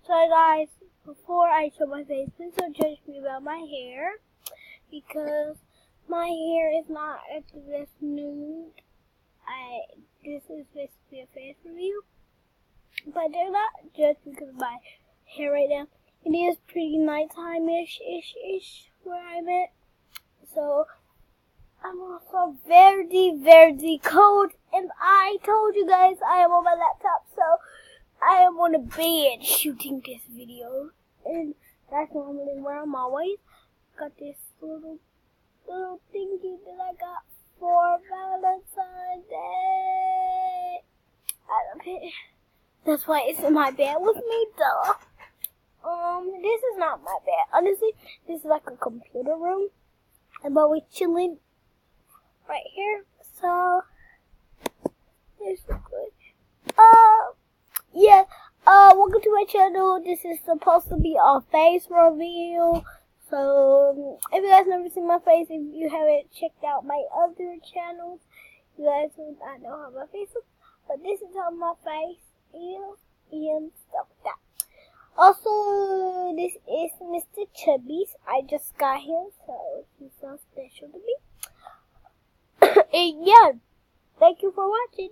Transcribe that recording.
So guys, before I show my face, please don't judge me about my hair, because my hair is not at this nude. This is supposed to be a face review, but do not judge because of my hair right now. It is pretty nighttime-ish where I'm at. So I'm also very cold, and I told you guys I am on my laptop, so I am on a bed shooting this video, and that's normally where I'm always. Got this little thingy that I got for Valentine's Day. I love it. That's why it's in my bed with me, duh. This is not my bed. Honestly, this is like a computer room, but we're chilling right here. So this is good. Yeah. Welcome to my channel. This is supposed to be a face reveal. So, if you guys never seen my face, if you haven't checked out my other channels, you guys would not know how my face looks. But this is how my face is and stuff like that. Also, this is Mr. Chubby's. I just got him, so he's so special to me. And yeah, thank you for watching.